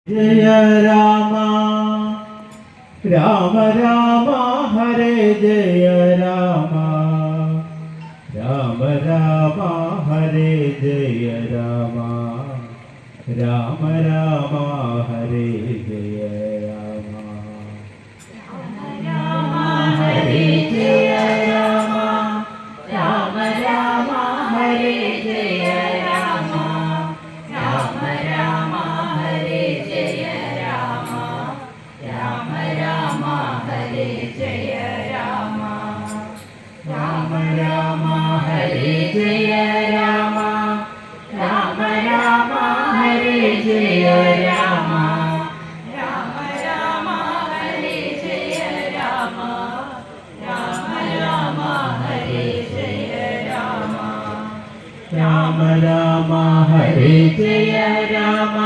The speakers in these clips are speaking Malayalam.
ജയ രാമ രാമ രാമ ഹരേ ജയ രാമ രാമ രാമ ഹരേ ജയ രാമ രാമ രാമ ഹരേ ജയ രാമ രാമ ഹരേ ജയ രാമ രാമ രാമ ഹരേ ജയ രാമ രാമ രാമ ഹരേ ജയ രാമ രാമ രാമ ഹരേ ജയ രാമ രാമ രാമ ഹരേ ജയ രാമ രാമ രാമ ഹരേ ജയ രാമ രാമ രാമ ഹരേ ജയ രാമ രാമ രാമ ഹരേ ജയ രാമ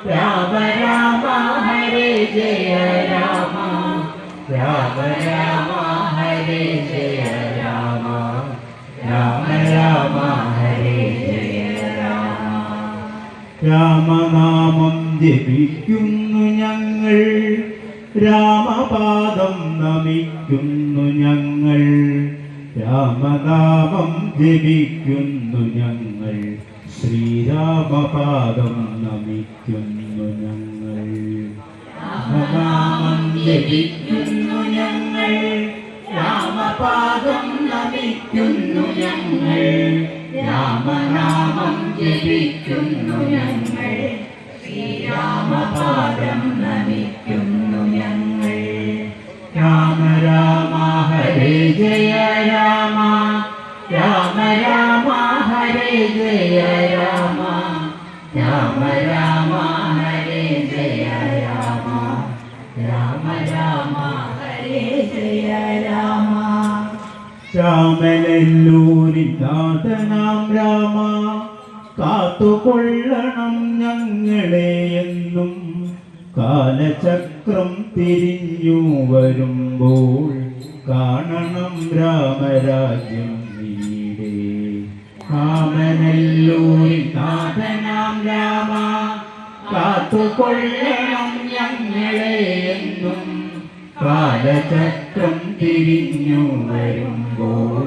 രാമ രാമ ഹരേ ജയ രാമ രാമ രാമ ഹരേ ജയ രാമ രാമ രാമ ഹരേ ജയ രാമ രാമ രാമ ഹരേ ജയ രാമ രാമനാമം ജപിക്കുന്നു ഞങ്ങൾ രാമപാദം നമിക്കുന്നു ഞങ്ങൾ രാമനാമം ജപിക്കുന്നു ഞങ്ങൾ ശ്രീരാമപാദം നമിക്കുന്നു ഞങ്ങൾ രാമനാമം ജപിക്കുന്നു ഞങ്ങൾ രാമപാദം നമിക്കുന്നു ഞങ്ങൾ രാമനാമം ജപിക്കുന്നു ഞങ്ങൾ ശ്രീരാമപാദം നമിക്കുന്നു ഞങ്ങൾ രാമ രാമ ഹരേ ജയ രാമ രാമ രാമ ഹരേ ജയ രാമ രാമ രാമ ഹരേ ജയ രാമ രാമ രാമ ഹരേ ജയ രാമ രാമനെല്ലൂരിനാഥനാം രാമ കാത്തുകൊള്ളണം ഞങ്ങളെ എന്നും കാലചക്രം തിരിഞ്ഞു വരുമ്പോൾ കാണണം രാമരാജ്യം നീടേ രാമനെല്ലൂരിനാഥനാം രാമ കാത്തുകൊള്ളണം ഞങ്ങളെ എന്നും കാലചക്രം തിരിഞ്ഞു വരുമ്പോൾ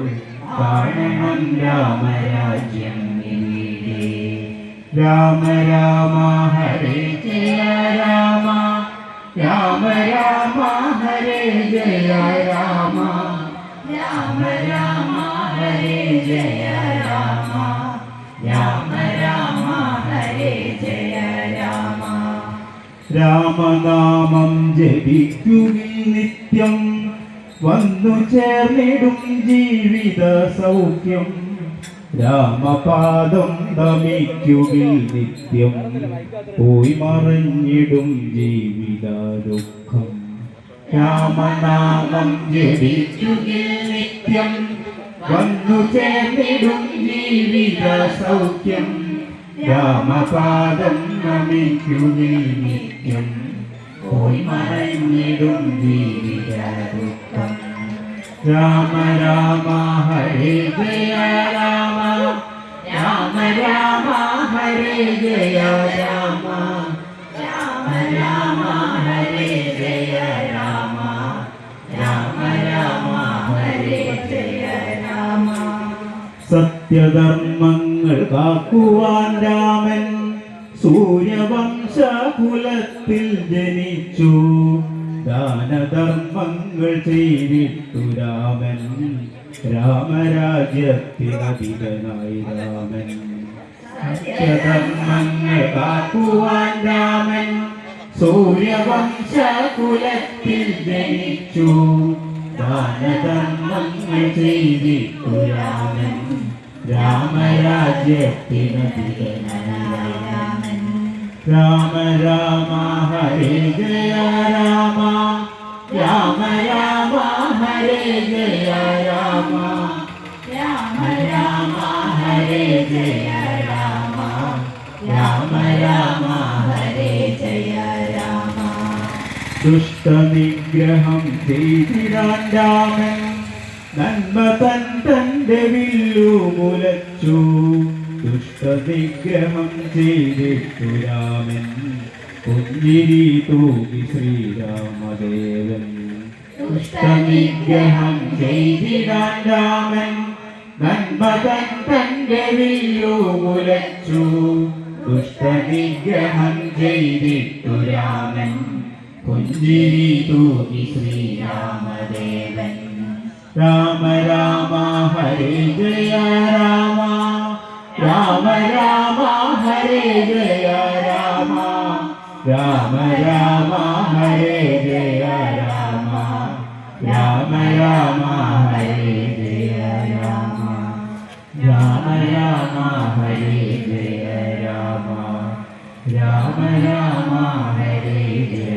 കാണണം രാമരാജ്യം നീടേ രാമ രാമ ഹരേ ജയ രാമ രാമ രാമ ഹരേ ജയ രാമ രാമ രാമ ഹരേ ജയ രാമ രാമ രാമ ഹരേ ജയ രാമ രാമനാമം ജപിക്കുവിൻ നിത്യം വന്നു ചേർന്നിടും ജീവിത സൗഖ്യം രാമപാദം നമിക്കുവിൽ നിത്യം പോയി മറിഞ്ഞിടും ജീവിത ദുഃഖം രാമനാമം ജപിക്കുവിൽ നിത്യം വന്നു ചേർന്നിടും ജീവിത സൗഖ്യം രാമപാദം നമിക്കുവിൽ നിത്യം പോയി മറിഞ്ഞിടും ജീവിത ദുഃഖം രാമ രാമ ഹരേ ജയ രാമ രാമ രാമ ഹരേ ജയ രാമ രാമ രാമ ഹരേ ജയ രാമ രാമ രാമ ഹരേ ജയ രാമ സത്യധർമ്മങ്ങൾ കാക്കുവാൻ രാമൻ സൂര്യവംശകുലത്തിൽ ജനിച്ചു ദാനധർമ്മങ്ങൾ ചെയ്തിട്ടു രാമൻ രാമരാജ്യത്തിനധിപനായി രാമൻ സത്യധർമ്മങ്ങൾ കാക്കുവാൻ രാമൻ സൂര്യവംശകുലത്തിൽ ജനിച്ചു ദാനധർമ്മങ്ങൾ ചെയ്തിട്ടു രാമൻ രാമരാജ്യത്തിനധിപനായി രാമൻ രാമ രാമ ഹരേ ജയ രാമ രാമ രാമ ഹരേ ജയ രാമ രാമ രാമ ഹരേ ജയ രാമ രാമ രാമ ഹരേ ജയ രാമ ദുഷ്ടനിഗ്രഹം ചെയ്തിടാൻ രാമൻ നന്മ തന്റെ വില്ലു മുലച്ചു ദുഷ്ടനിഗ്രഹം ചെയ്തിട്ടു രാമൻ പുഞ്ചിരി തൂകി ശ്രീരാമദേവൻ ദുഷ്ടനിഗ്രഹം ചെയ്തിടാൻ രാമൻ നന്മതൻ തന്റെ വില്ലു മുലച്ചു ദുഷ്ടനിഗ്രഹം ചെയ്തിട്ടു രാമൻ പുഞ്ചിരി തൂകി ശ്രീരാമദേവൻ രാമ രാമ ഹരേ ജയ രാമ രാമ രാമ ഹരേ ജയ രാമ രാമ രാമ ഹരേ ജയ രാമ രാമ രാമ ഹരേ ജയ രാമ രാമ രാമ ഹരേ ജയ രാമ രാമ രാമ ഹരേ ജയ